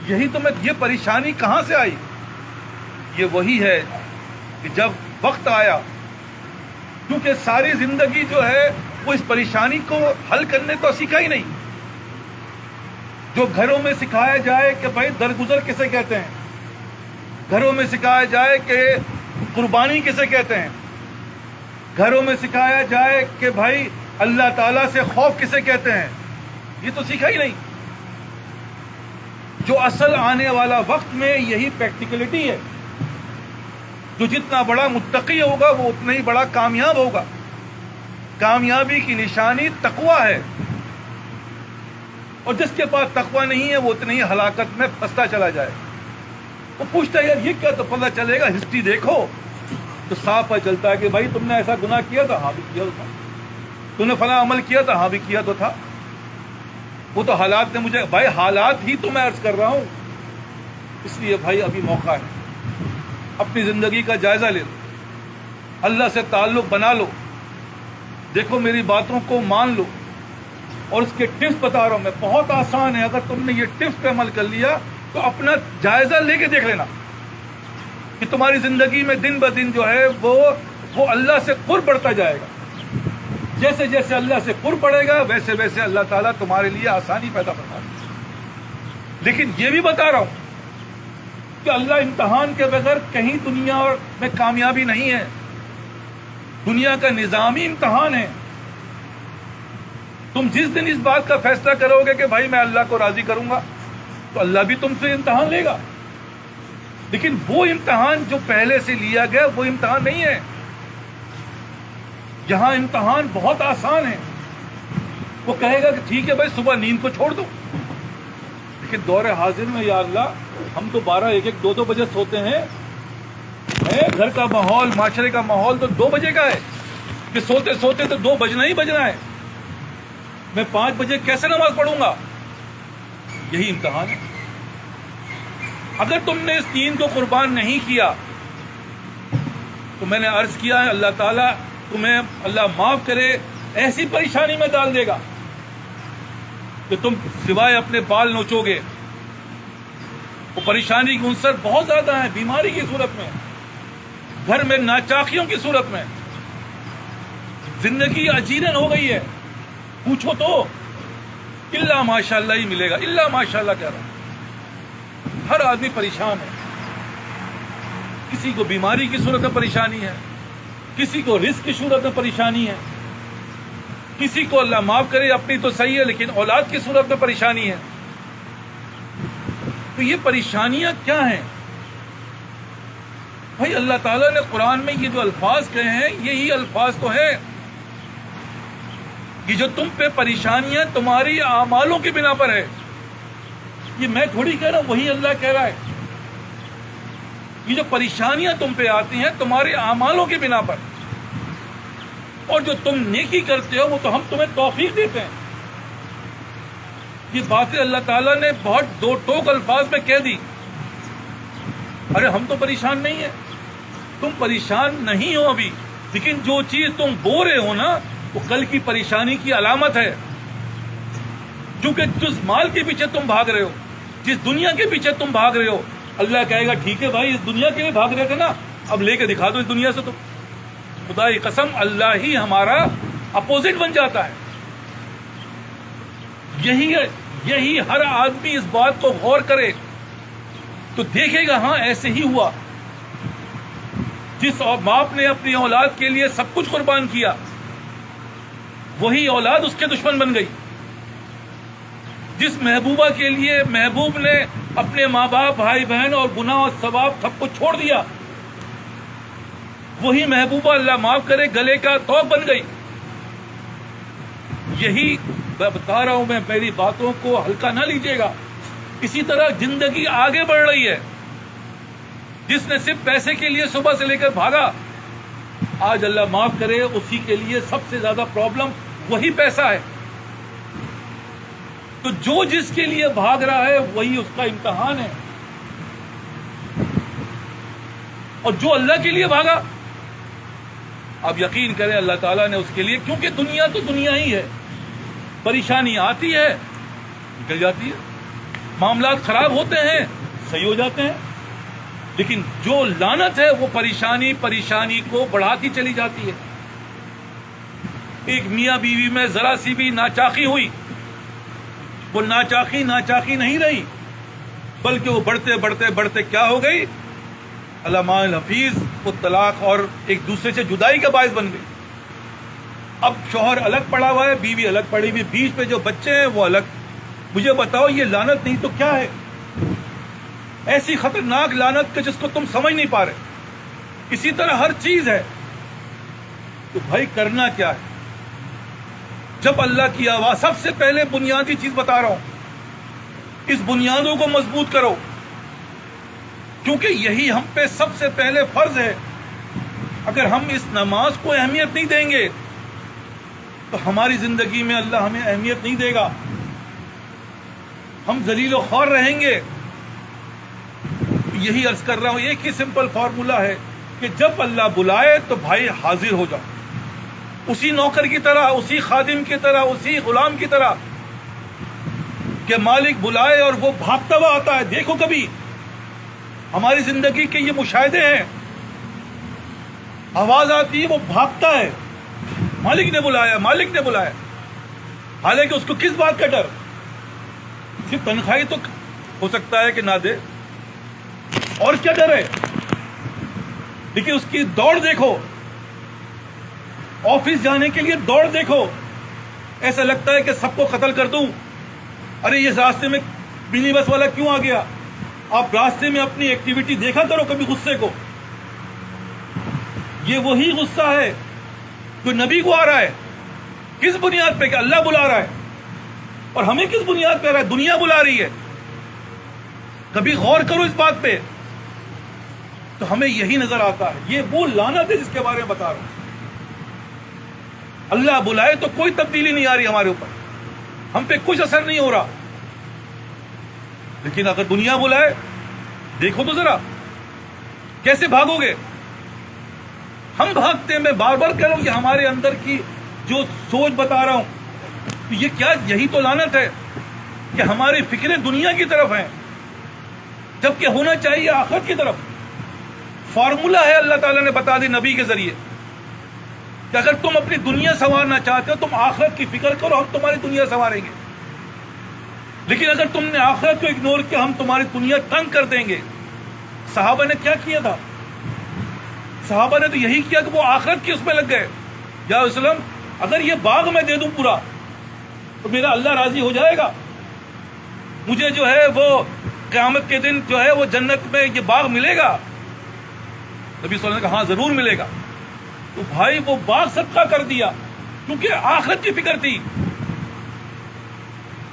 یہی تو یہ پریشانی کہاں سے آئی؟ یہ وہی ہے کہ جب وقت آیا، کیونکہ ساری زندگی جو ہے وہ اس پریشانی کو حل کرنے کو سیکھا ہی نہیں۔ جو گھروں میں سکھایا جائے کہ بھائی درگزر کسے کہتے ہیں، گھروں میں سکھایا جائے کہ قربانی کسے کہتے ہیں، گھروں میں سکھایا جائے کہ بھائی اللہ تعالیٰ سے خوف کسے کہتے ہیں، یہ تو سیکھا ہی نہیں۔ جو اصل آنے والا وقت میں یہی پریکٹیکلٹی ہے۔ جو جتنا بڑا متقی ہوگا وہ اتنا ہی بڑا کامیاب ہوگا۔ کامیابی کی نشانی تقوی ہے، اور جس کے پاس تقوی نہیں ہے وہ اتنی ہی ہلاکت میں پھنستا چلا جائے۔ وہ پوچھتا ہے یار یہ کیا، تو پتہ چلے گا ہسٹری دیکھو تو صاف پتہ چلتا ہے کہ بھائی تم نے ایسا گناہ کیا تھا، ہاں بھی کیا تھا، تم نے فلاں عمل کیا تھا، ہاں بھی کیا تو تھا۔ وہ تو حالات نے مجھے، بھائی حالات ہی تو میں عرض کر رہا ہوں۔ اس لیے بھائی ابھی موقع ہے، اپنی زندگی کا جائزہ لے لو، اللہ سے تعلق بنا لو، دیکھو میری باتوں کو مان لو، اور اس کے ٹپس بتا رہا ہوں میں، بہت آسان ہے۔ اگر تم نے یہ ٹپس پہ عمل کر لیا تو اپنا جائزہ لے کے دیکھ لینا کہ تمہاری زندگی میں دن بدن جو ہے وہ اللہ سے قرب بڑھتا جائے گا۔ جیسے جیسے اللہ سے قرب بڑھے گا ویسے ویسے اللہ تعالیٰ تمہارے لیے آسانی پیدا کرتا ہے۔ لیکن یہ بھی بتا رہا ہوں کہ اللہ امتحان کے بغیر کہیں دنیا میں کامیابی نہیں ہے۔ دنیا کا نظامی امتحان ہے۔ تم جس دن اس بات کا فیصلہ کرو گے کہ بھائی میں اللہ کو راضی کروں گا تو اللہ بھی تم سے امتحان لے گا، لیکن وہ امتحان جو پہلے سے لیا گیا وہ امتحان نہیں ہے۔ یہاں امتحان بہت آسان ہے۔ وہ کہے گا کہ ٹھیک ہے بھائی صبح نیند کو چھوڑ دو، لیکن دور حاضر میں یا اللہ ہم تو 12 1 1 2 2 بجے سوتے ہیں، گھر کا ماحول معاشرے کا ماحول تو 2 بجے کا ہے کہ سوتے سوتے تو 2 بجنا ہی بجنا ہے، میں 5 بجے کیسے نماز پڑھوں گا؟ یہی امتحان ہے۔ اگر تم نے اس دین کو قربان نہیں کیا تو میں نے عرض کیا ہے اللہ تعالیٰ تمہیں اللہ معاف کرے ایسی پریشانی میں ڈال دے گا کہ تم سوائے اپنے بال نوچو گے۔ وہ پریشانی کے عنصر بہت زیادہ ہیں، بیماری کی صورت میں، گھر میں ناچاکیوں کی صورت میں، زندگی اجیرن ہو گئی ہے۔ پوچھو تو الا ماشاء اللہ ہی ملے گا، الا ماشاء اللہ کہہ رہا ہوں۔ ہر آدمی پریشان ہے، کسی کو بیماری کی صورت میں پریشانی ہے، کسی کو رزق کی صورت میں پریشانی ہے، کسی کو اللہ معاف کرے اپنی تو صحیح ہے لیکن اولاد کی صورت میں پریشانی ہے۔ تو یہ پریشانیاں کیا ہیں بھائی؟ اللہ تعالیٰ نے قرآن میں یہ جو الفاظ کہے ہیں یہی الفاظ تو ہیں۔ یہ جو تم پہ پریشانیاں تمہاری اعمالوں کی بنا پر ہے، یہ میں تھوڑی کہہ رہا ہوں، وہی اللہ کہہ رہا ہے۔ یہ جو پریشانیاں تم پہ آتی ہیں تمہارے اعمالوں کی بنا پر، اور جو تم نیکی کرتے ہو وہ تو ہم تمہیں توفیق دیتے ہیں۔ یہ باتیں اللہ تعالیٰ نے بہت دو ٹوک الفاظ میں کہہ دی۔ ارے ہم تو پریشان نہیں ہیں، تم پریشان نہیں ہو ابھی، لیکن جو چیز تم بو رہے ہو نا وہ کل کی پریشانی کی علامت ہے۔ کیونکہ جس مال کے پیچھے تم بھاگ رہے ہو، جس دنیا کے پیچھے تم بھاگ رہے ہو، اللہ کہے گا ٹھیک ہے بھائی اس دنیا کے لیے بھاگ رہے تھے نا، اب لے کے دکھا دو اس دنیا سے۔ تو خدا کی قسم اللہ ہی ہمارا اپوزٹ بن جاتا ہے۔ یہی ہر آدمی اس بات کو غور کرے تو دیکھے گا ہاں ایسے ہی ہوا۔ جس باپ نے اپنی اولاد کے لیے سب کچھ قربان کیا وہی اولاد اس کے دشمن بن گئی۔ جس محبوبہ کے لیے محبوب نے اپنے ماں باپ بھائی بہن اور گناہ اور ثواب سب کو چھوڑ دیا وہی محبوبہ اللہ معاف کرے گلے کا توق بن گئی۔ یہی بتا رہا ہوں میں، میری باتوں کو ہلکا نہ لیجیے گا۔ اسی طرح زندگی آگے بڑھ رہی ہے۔ جس نے صرف پیسے کے لیے صبح سے لے کر بھاگا، آج اللہ معاف کرے اسی کے لیے سب سے زیادہ پرابلم وہی پیسہ ہے۔ تو جو جس کے لیے بھاگ رہا ہے وہی اس کا امتحان ہے، اور جو اللہ کے لیے بھاگا آپ یقین کریں اللہ تعالیٰ نے اس کے لیے، کیونکہ دنیا تو دنیا ہی ہے، پریشانی آتی ہے نکل جاتی ہے، معاملات خراب ہوتے ہیں، صحیح ہو جاتے ہیں، لیکن جو لعنت ہے وہ پریشانی کو بڑھاتی چلی جاتی ہے۔ ایک میاں بیوی میں ذرا سی بھی ناچاقی ہوئی، وہ ناچاقی نہیں رہی، بلکہ وہ بڑھتے کیا ہو گئی؟ علامہ الحفیظ، وہ طلاق اور ایک دوسرے سے جدائی کا باعث بن گئی۔ اب شوہر الگ پڑا ہوا ہے، بیوی الگ پڑی ہوئی، بیچ پہ جو بچے ہیں وہ الگ۔ مجھے بتاؤ یہ لعنت نہیں تو کیا ہے؟ ایسی خطرناک لعنت کہ جس کو تم سمجھ نہیں پا رہے۔ اسی طرح ہر چیز ہے، تو بھائی کرنا کیا ہے؟ جب اللہ کی آواز، سب سے پہلے بنیادی چیز بتا رہا ہوں، اس بنیادوں کو مضبوط کرو، کیونکہ یہی ہم پہ سب سے پہلے فرض ہے۔ اگر ہم اس نماز کو اہمیت نہیں دیں گے تو ہماری زندگی میں اللہ ہمیں اہمیت نہیں دے گا، ہم ذلیل و خوار رہیں گے۔ یہی عرض کر رہا ہوں، ایک ہی سمپل فارمولا ہے کہ جب اللہ بلائے تو بھائی حاضر ہو جاؤ، اسی نوکر کی طرح، اسی خادم کی طرح، اسی غلام کی طرح کہ مالک بلائے اور وہ بھاگتا ہوا آتا ہے۔ دیکھو کبھی ہماری زندگی کے یہ مشاہدے ہیں، آواز آتی ہے وہ بھاگتا ہے، مالک نے بلایا، حالانکہ اس کو کس بات کا ڈر؟ صرف تنخواہی تو ہو سکتا ہے کہ نہ دے، اور کیا ڈر ہے؟ لیکن اس کی دوڑ دیکھو، آفس جانے کے لیے دوڑ دیکھو، ایسا لگتا ہے کہ سب کو قتل کر دوں۔ ارے یہ راستے میں منی بس والا کیوں آ گیا؟ آپ راستے میں اپنی ایکٹیویٹی دیکھا کرو کبھی غصے کو۔ یہ وہی غصہ ہے جو نبی کو آ رہا ہے، کس بنیاد پہ؟ کہ اللہ بلا رہا ہے، اور ہمیں کس بنیاد پہ آ رہا ہے؟ دنیا بلا رہی ہے۔ کبھی غور کرو اس بات پہ، تو ہمیں یہی نظر آتا ہے۔ یہ وہ لعنت ہے جس کے بارے میں بتا رہا ہوں۔ اللہ بلائے تو کوئی تبدیلی نہیں آ رہی ہمارے اوپر، ہم پہ کچھ اثر نہیں ہو رہا، لیکن اگر دنیا بلائے، دیکھو تو ذرا کیسے بھاگو گے؟ ہم بھاگتے ہیں۔ میں بار بار کہہ رہا ہوں، یہ ہمارے اندر کی جو سوچ بتا رہا ہوں، یہ کیا؟ یہی تو لعنت ہے کہ ہماری فکریں دنیا کی طرف ہیں، جبکہ ہونا چاہیے آخرت کی طرف۔ فارمولہ ہے، اللہ تعالیٰ نے بتا دی نبی کے ذریعے کہ اگر تم اپنی دنیا سنوارنا چاہتے ہو، تم آخرت کی فکر کرو، ہم تمہاری دنیا سنواریں گے۔ لیکن اگر تم نے آخرت کو اگنور کیا، ہم تمہاری دنیا تنگ کر دیں گے۔ صحابہ نے کیا کیا تھا؟ صحابہ نے تو یہی کیا کہ وہ آخرت کی اس میں لگ گئے۔ یا وسلم، اگر یہ باغ میں دے دوں پورا تو میرا اللہ راضی ہو جائے گا؟ مجھے جو ہے وہ قیامت کے دن جو ہے وہ جنت میں یہ باغ ملے گا؟ نبی صلی اللہ علیہ وسلم نے کہا ہاں ضرور ملے گا۔ تو بھائی وہ باغ صدقہ کر دیا، کیونکہ آخرت کی فکر تھی۔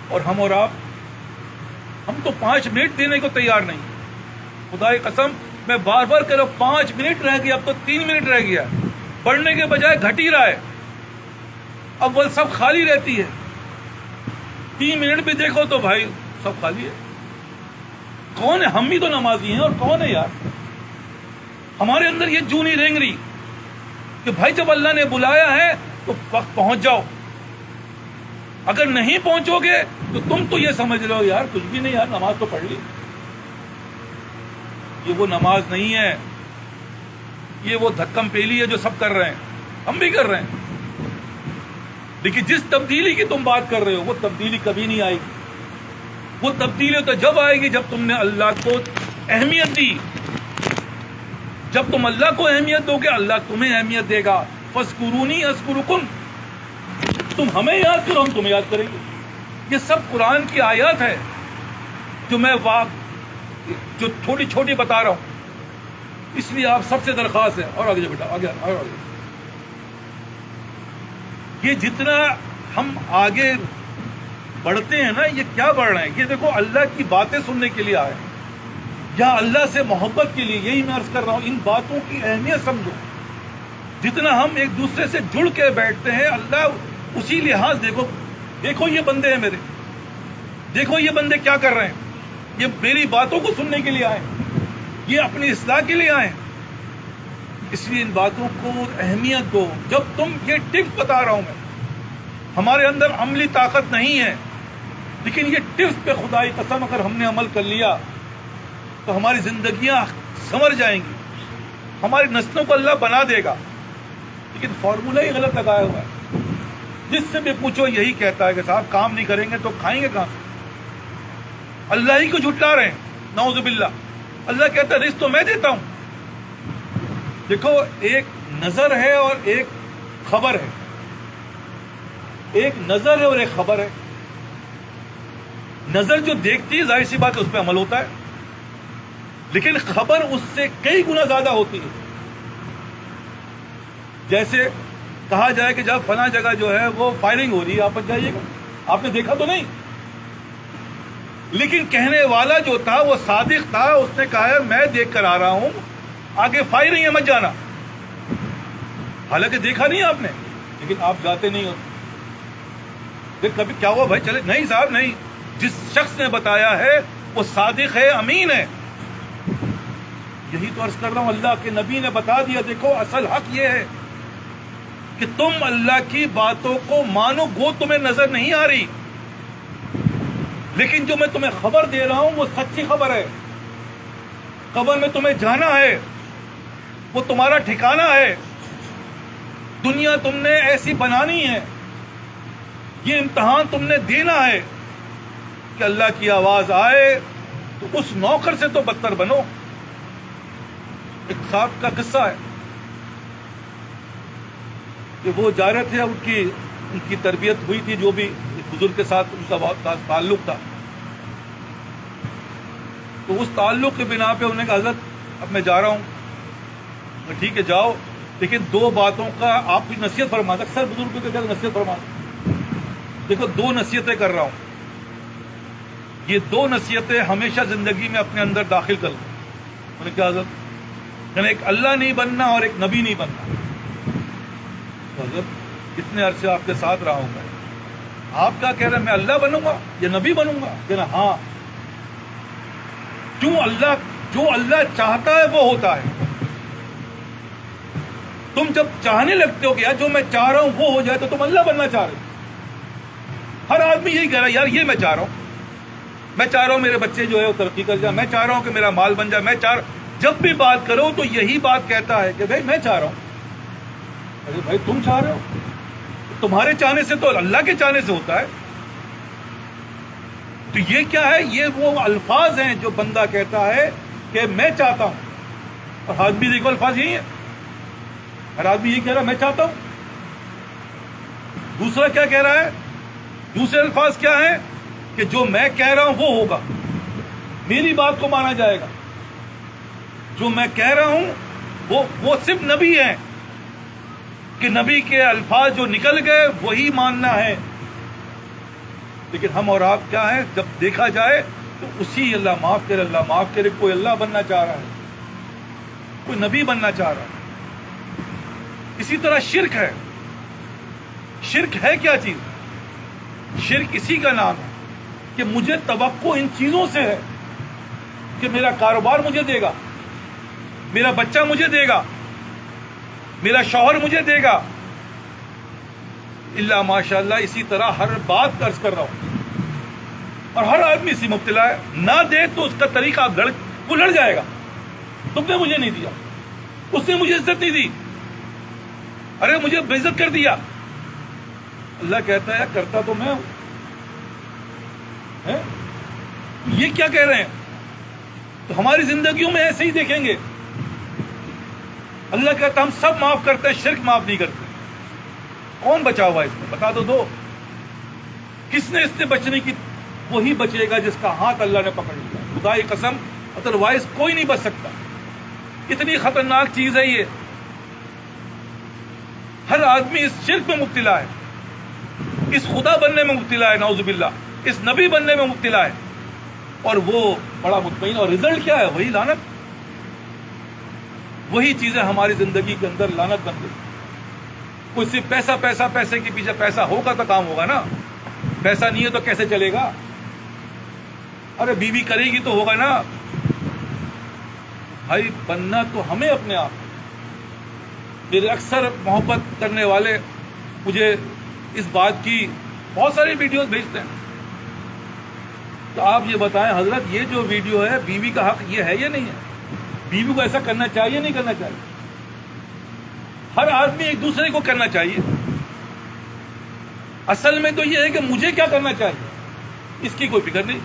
اور ہم اور آپ، ہم تو 5 منٹ دینے کو تیار نہیں۔ خدا کی قسم، میں بار بار کہہ رہا ہوں، 5 منٹ رہ گیا، اب تو 3 منٹ رہ گیا، بڑھنے کے بجائے گھٹ ہی رہا ہے۔ اب وہ سب خالی رہتی ہے، 3 منٹ بھی دیکھو تو بھائی سب خالی ہے۔ کون ہے؟ ہم بھی تو نمازی ہیں، اور کون ہے یار؟ ہمارے اندر یہ جو نہیں رینگ رہی کہ بھائی جب اللہ نے بلایا ہے تو وقت پہنچ جاؤ، اگر نہیں پہنچو گے تو تم تو یہ سمجھ لو یار کچھ بھی نہیں، یار نماز تو پڑھ لی۔ یہ وہ نماز نہیں ہے، یہ وہ دھکم پیلی ہے جو سب کر رہے ہیں، ہم بھی کر رہے ہیں۔ لیکن جس تبدیلی کی تم بات کر رہے ہو، وہ تبدیلی کبھی نہیں آئے گی۔ وہ تبدیلی تو جب آئے گی جب تم نے اللہ کو اہمیت دی۔ جب تم اللہ کو اہمیت دو گے، اللہ تمہیں اہمیت دے گا۔ فَاذْكُرُونِي أَذْكُرُكُمْ، تم ہمیں یاد کرو، ہم تمہیں یاد کریں گے۔ یہ سب قرآن کی آیات ہے جو میں جو چھوٹی چھوٹی بتا رہا ہوں۔ اس لیے آپ سب سے درخواست ہے، اور آگے بیٹا، آگے آگے۔ یہ جتنا ہم آگے بڑھتے ہیں نا، یہ کیا بڑھ رہے ہیں؟ یہ دیکھو اللہ کی باتیں سننے کے لیے آئے، یا اللہ سے محبت کے لیے۔ یہی میں عرض کر رہا ہوں، ان باتوں کی اہمیت سمجھو۔ جتنا ہم ایک دوسرے سے جڑ کے بیٹھتے ہیں، اللہ اسی لحاظ دیکھو یہ بندے ہیں میرے، دیکھو یہ بندے کیا کر رہے ہیں، یہ میری باتوں کو سننے کے لیے آئے، یہ اپنی اصلاح کے لیے آئے۔ اس لیے ان باتوں کو اہمیت دو۔ جب تم یہ ٹپس بتا رہا ہوں میں، ہمارے اندر عملی طاقت نہیں ہے، لیکن یہ ٹپس پہ خدا کی قسم اگر ہم نے عمل کر لیا تو ہماری زندگیاں سنور جائیں گی، ہماری نسلوں کو اللہ بنا دے گا. لیکن فارمولہ ہی غلط لگایا ہوا ہے. جس سے بھی پوچھو یہی کہتا ہے کہ صاحب کام نہیں کریں گے تو کھائیں گے کہاں سے؟ اللہ ہی کو جھٹلا رہے ہیں، نعوذ باللہ. اللہ کہتا ہے رزق تو میں دیتا ہوں. دیکھو ایک نظر ہے اور ایک خبر ہے، ایک نظر ہے اور ایک خبر ہے. نظر جو دیکھتی ہے ظاہر سی بات ہے اس پہ عمل ہوتا ہے، لیکن خبر اس سے کئی گنا زیادہ ہوتی ہے. جیسے کہا جائے کہ جب فلاں جگہ جو ہے وہ فائرنگ ہو رہی ہے، آپ جائیے گا، آپ نے دیکھا تو نہیں، لیکن کہنے والا جو تھا وہ صادق تھا، اس نے کہا ہے میں دیکھ کر آ رہا ہوں، آگے فائرنگ ہے مت جانا. حالانکہ دیکھا نہیں آپ نے، لیکن آپ جاتے نہیں ہو. کبھی کیا ہوا بھائی چلے، نہیں صاحب نہیں، جس شخص نے بتایا ہے وہ صادق ہے، امین ہے. یہی تو عرض کر رہا ہوں، اللہ کے نبی نے بتا دیا. دیکھو اصل حق یہ ہے کہ تم اللہ کی باتوں کو مانو، گو تمہیں نظر نہیں آ رہی، لیکن جو میں تمہیں خبر دے رہا ہوں وہ سچی خبر ہے. قبر میں تمہیں جانا ہے، وہ تمہارا ٹھکانہ ہے. دنیا تم نے ایسی بنانی ہے، یہ امتحان تم نے دینا ہے کہ اللہ کی آواز آئے تو اس نوکر سے تو بدتر بنو. ایک صاحب کا قصہ ہے کہ وہ جا رہے تھے، ان کی تربیت ہوئی تھی، جو بھی بزرگ کے ساتھ ان کا بہت تعلق تھا، تو اس تعلق کے بنا پہ انہوں نے کہا حضرت اب میں جا رہا ہوں. ٹھیک ہے جاؤ، لیکن 2 باتوں کا آپ کی نصیحت فرما. اکثر بزرگوں کے گھر نصیحت فرما، دیکھو 2 نصیحتیں کر رہا ہوں، یہ 2 نصیحتیں ہمیشہ زندگی میں اپنے اندر داخل کر لوں. انہوں نے کہا حضرت یعنی ایک اللہ نہیں بننا اور ایک نبی نہیں بننا. تو حضرت کتنے عرصے آپ کے ساتھ رہا ہوں میں، آپ کیا کہہ رہے ہیں میں اللہ بنوں گا یا نبی بنوں گا؟ کہنا ہاں، جو اللہ چاہتا ہے وہ ہوتا ہے. تم جب چاہنے لگتے ہو کہ یار جو میں چاہ رہا ہوں وہ ہو جائے تو تم اللہ بننا چاہ رہے ہو. ہر آدمی یہی کہہ رہا ہے یار یہ میں چاہ رہا ہوں، میں چاہ رہا ہوں میرے بچے جو ہے وہ ترقی کر جائے، میں چاہ رہا ہوں کہ میرا مال بن جائے، جب بھی بات کرو تو یہی بات کہتا ہے کہ بھائی میں چاہ رہا ہوں. ارے بھائی تم چاہ رہے ہو، تمہارے چاہنے سے تو اللہ کے چاہنے سے ہوتا ہے. تو یہ کیا ہے؟ یہ وہ الفاظ ہیں جو بندہ کہتا ہے کہ میں چاہتا ہوں. اور آدمی دیکھو الفاظ یہی ہیں، ہر آدمی یہ کہہ رہا ہے میں چاہتا ہوں. دوسرا کیا کہہ رہا ہے؟ دوسرے الفاظ کیا ہیں کہ جو میں کہہ رہا ہوں وہ ہوگا، میری بات کو مانا جائے گا. جو میں کہہ رہا ہوں وہ صرف نبی ہیں کہ نبی کے الفاظ جو نکل گئے وہی ماننا ہے. لیکن ہم اور آپ کیا ہیں، جب دیکھا جائے تو اسی اللہ معاف کرے کوئی اللہ بننا چاہ رہا ہے، کوئی نبی بننا چاہ رہا ہے. اسی طرح شرک ہے. شرک ہے کیا چیز؟ شرک اسی کا نام ہے کہ مجھے توقع ان چیزوں سے ہے کہ میرا کاروبار مجھے دے گا، میرا بچہ مجھے دے گا، میرا شوہر مجھے دے گا. اللہ ماشاء اللہ اسی طرح ہر بات کا عرض کر رہا ہوں، اور ہر آدمی اسی مبتلا ہے. نہ دے تو اس کا طریقہ وہ لڑ جائے گا، تم نے مجھے نہیں دیا، اس نے مجھے عزت نہیں دی، ارے مجھے بے عزت کر دیا. اللہ کہتا ہے کرتا تو میں ہوں. یہ کیا کہہ رہے ہیں؟ تو ہماری زندگیوں میں ایسے ہی دیکھیں گے. اللہ کہتا ہم سب معاف کرتے ہیں، شرک معاف نہیں کرتے. کون بچا ہوا اس میں؟ بتا دو. کس نے اس سے بچنے کی؟ وہی بچے گا جس کا ہاتھ اللہ نے پکڑ لیا. خدا کی قسم، ادروائز کوئی نہیں بچ سکتا. اتنی خطرناک چیز ہے یہ. ہر آدمی اس شرک میں مبتلا ہے، اس خدا بننے میں مبتلا ہے، نعوذ باللہ اس نبی بننے میں مبتلا ہے، اور وہ بڑا مطمئن. اور رزلٹ کیا ہے؟ وہی لعنت. وہی چیزیں ہماری زندگی کے اندر لعنت بن گئی. کوئی صرف پیسے کے پیچھے، پیسہ ہوگا تو کام ہوگا نا، پیسہ نہیں ہے تو کیسے چلے گا؟ ارے بیوی کرے گی تو ہوگا نا. بھائی بننا تو ہمیں اپنے آپ. میرے اکثر محبت کرنے والے مجھے اس بات کی بہت ساری ویڈیوز بھیجتے ہیں تو آپ یہ بتائیں حضرت، یہ جو ویڈیو ہے بیوی کا حق یہ ہے یا نہیں ہے؟ بیوی کو ایسا کرنا چاہیے نہیں کرنا چاہیے؟ ہر آدمی ایک دوسرے کو کرنا چاہیے. اصل میں تو یہ ہے کہ مجھے کیا کرنا چاہیے، اس کی کوئی فکر نہیں.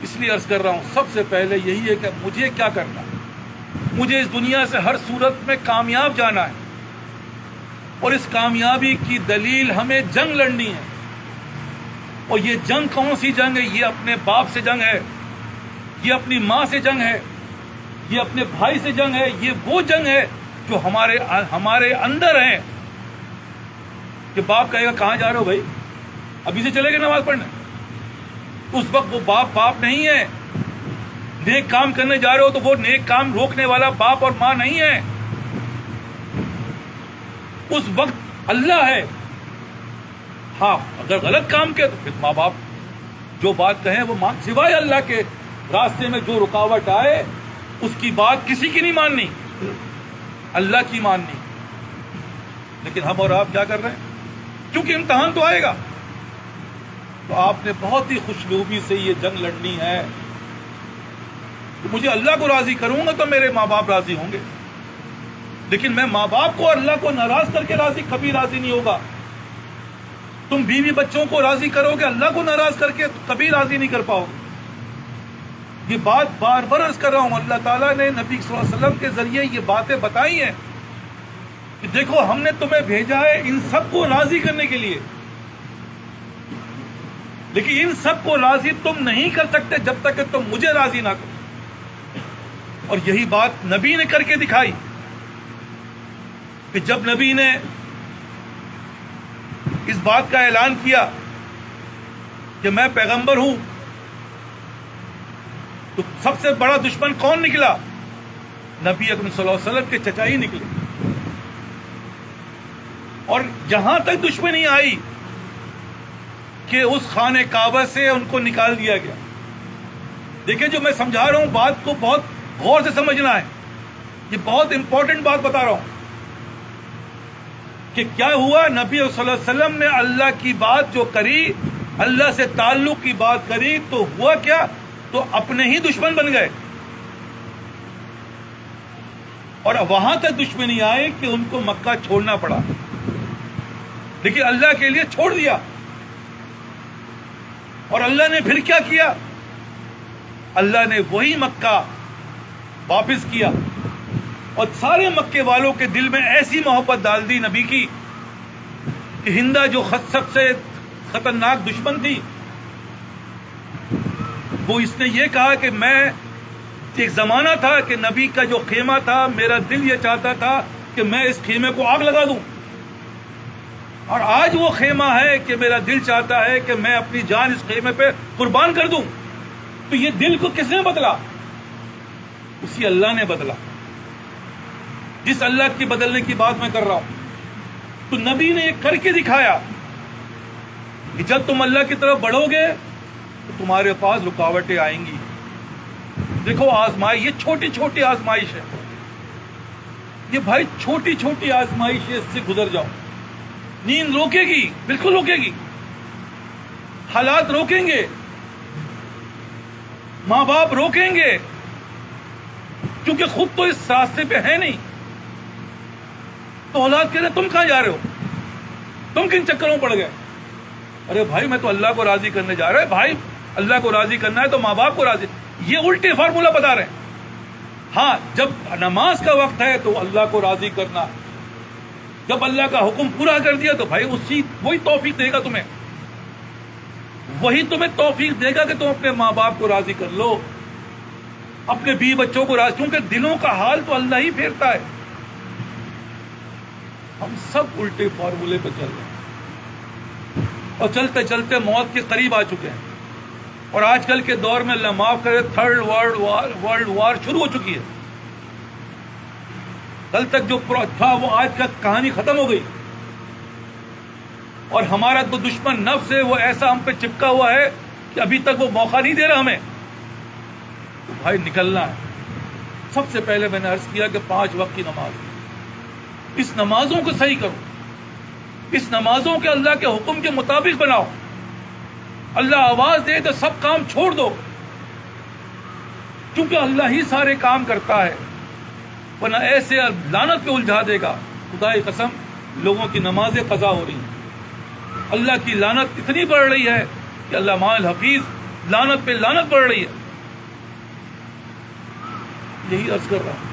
اس لیے عرض کر رہا ہوں سب سے پہلے یہی ہے کہ مجھے کیا کرنا ہے. مجھے اس دنیا سے ہر صورت میں کامیاب جانا ہے، اور اس کامیابی کی دلیل ہمیں جنگ لڑنی ہے. اور یہ جنگ کون سی جنگ ہے؟ یہ اپنے باپ سے جنگ ہے، یہ اپنی ماں سے جنگ ہے، یہ اپنے بھائی سے جنگ ہے. یہ وہ جنگ ہے جو ہمارے اندر ہے. کہ باپ کہے گا کہاں جا رہے ہو بھائی، ابھی سے چلے گئے نماز پڑھنے؟ اس وقت وہ باپ نہیں ہے. نیک کام کرنے جا رہے ہو تو وہ نیک کام روکنے والا باپ اور ماں نہیں ہے. اس وقت اللہ ہے. ہاں اگر غلط کام کیا تو پھر ماں باپ جو بات کہیں وہ مان، سوائے اللہ کے راستے میں جو رکاوٹ آئے اس کی بات کسی کی نہیں ماننی، اللہ کی ماننی. لیکن ہم اور آپ کیا کر رہے ہیں؟ کیونکہ امتحان تو آئے گا، تو آپ نے بہت ہی خوشلوبی سے یہ جنگ لڑنی ہے. مجھے اللہ کو راضی کروں گا تو میرے ماں باپ راضی ہوں گے، لیکن میں ماں باپ کو اللہ کو ناراض کر کے کبھی راضی نہیں ہوگا. تم بیوی بچوں کو راضی کرو گے، اللہ کو ناراض کر کے کبھی راضی نہیں کر پاؤ گے. یہ بات بار بار عرض کر رہا ہوں، اللہ تعالیٰ نے نبی صلی اللہ علیہ وسلم کے ذریعے یہ باتیں بتائی ہیں کہ دیکھو ہم نے تمہیں بھیجا ہے ان سب کو راضی کرنے کے لیے، لیکن ان سب کو راضی تم نہیں کر سکتے جب تک کہ تم مجھے راضی نہ کرو. اور یہی بات نبی نے کر کے دکھائی کہ جب نبی نے اس بات کا اعلان کیا کہ میں پیغمبر ہوں، تو سب سے بڑا دشمن کون نکلا؟ نبی اکرم صلی اللہ علیہ وسلم کے چچا ہی نکلے. اور جہاں تک دشمنی آئی کہ اس خانہ کعبہ سے ان کو نکال دیا گیا. دیکھیں جو میں سمجھا رہا ہوں بات کو بہت غور سے سمجھنا ہے، یہ بہت امپورٹنٹ بات بتا رہا ہوں کہ کیا ہوا. نبی صلی اللہ علیہ وسلم نے اللہ کی بات جو کری، اللہ سے تعلق کی بات کری، تو ہوا کیا؟ تو اپنے ہی دشمن بن گئے. اور وہاں تک دشمنی آئے کہ ان کو مکہ چھوڑنا پڑا، لیکن اللہ کے لیے چھوڑ دیا. اور اللہ نے پھر کیا کیا؟ اللہ نے وہی مکہ واپس کیا، اور سارے مکے والوں کے دل میں ایسی محبت ڈال دی نبی کی کہ ہندا جو سب سے خطرناک دشمن تھی، وہ اس نے یہ کہا کہ میں ایک زمانہ تھا کہ نبی کا جو خیمہ تھا، میرا دل یہ چاہتا تھا کہ میں اس خیمے کو آگ لگا دوں، اور آج وہ خیمہ ہے کہ میرا دل چاہتا ہے کہ میں اپنی جان اس خیمے پہ قربان کر دوں. تو یہ دل کو کس نے بدلا؟ اسی اللہ نے بدلا، جس اللہ کی بدلنے کی بات میں کر رہا ہوں. تو نبی نے یہ کر کے دکھایا کہ جب تم اللہ کی طرف بڑھو گے تو تمہارے پاس رکاوٹیں آئیں گی. دیکھو آزمائش، یہ چھوٹی چھوٹی آزمائش ہے، یہ بھائی چھوٹی چھوٹی آزمائش ہے، اس سے گزر جاؤ. نیند روکے گی، بالکل روکے گی، حالات روکیں گے، ماں باپ روکیں گے، کیونکہ خود تو اس راستے پہ ہے نہیں. تو اولاد کہہ رہے تم کہاں جا رہے ہو، تم کن چکروں پڑ گئے؟ ارے بھائی میں تو اللہ کو راضی کرنے جا رہا ہے. بھائی اللہ کو راضی کرنا ہے تو ماں باپ کو راضی. یہ الٹے فارمولہ بتا رہے ہیں. ہاں جب نماز کا وقت ہے تو اللہ کو راضی کرنا، جب اللہ کا حکم پورا کر دیا تو بھائی وہی توفیق دے گا تمہیں، وہی تمہیں توفیق دے گا کہ تم اپنے ماں باپ کو راضی کر لو، اپنے بیوی بچوں کو راضی، کیونکہ دلوں کا حال تو اللہ ہی پھیرتا ہے. ہم سب الٹے فارمولے پہ چل رہے ہیں، اور چلتے چلتے موت کے قریب آ چکے ہیں. اور آج کل کے دور میں اللہ معاف کرے تھرڈ ورلڈ وار شروع ہو چکی ہے. کل تک جو تھا وہ آج کا کہانی ختم ہو گئی، اور ہمارا تو دشمن نفس ہے، وہ ایسا ہم پہ چپکا ہوا ہے کہ ابھی تک وہ موقع نہیں دے رہا ہمیں. تو بھائی نکلنا ہے. سب سے پہلے میں نے عرض کیا کہ 5 وقت کی نماز، اس نمازوں کو صحیح کرو، اس نمازوں کے اللہ کے حکم کے مطابق بناؤ. اللہ آواز دے تو سب کام چھوڑ دو، کیونکہ اللہ ہی سارے کام کرتا ہے، ورنہ ایسے لعنت پہ الجھا دے گا۔ خدا کی قسم لوگوں کی نمازیں قضا ہو رہی ہیں، اللہ کی لعنت اتنی بڑھ رہی ہے کہ اللہ مان الحفیظ لعنت پہ لعنت بڑھ رہی ہے۔ یہی عرض کر رہا ہوں،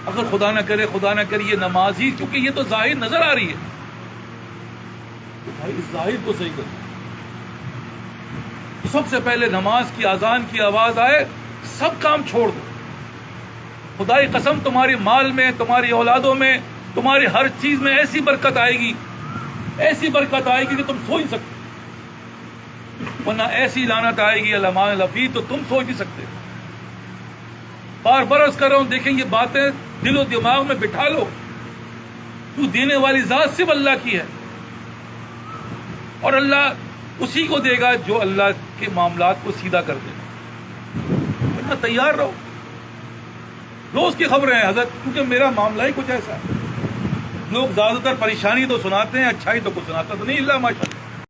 اگر خدا نہ کرے یہ نماز ہی، کیونکہ یہ تو ظاہر نظر آ رہی ہے، تو بھائی اس ظاہر کو صحیح کرو۔ سب سے پہلے نماز کی اذان کی آواز آئے سب کام چھوڑ دو۔ خدا کی قسم تمہارے مال میں، تمہاری اولادوں میں، تمہاری ہر چیز میں ایسی برکت آئے گی، ایسی برکت آئے گی کہ تم سو ہی سکتے، ورنہ ایسی لعنت آئے گی اللہ مان الحفیظ تو تم سوچ نہیں سکتے۔ بار بار عرض کر رہا ہوں، دیکھیں یہ باتیں دل و دماغ میں بٹھا لو، تو دینے والی ذات صرف اللہ کی ہے، اور اللہ اسی کو دے گا جو اللہ کے معاملات کو سیدھا کر دے گا، ورنہ تیار رہو۔ روز کی خبریں ہیں حضرت، کیونکہ میرا معاملہ ہی کچھ ایسا ہے، لوگ زیادہ تر پریشانی تو سناتے ہیں، اچھائی تو کچھ سناتا تو نہیں، اللہ ماشاءاللہ۔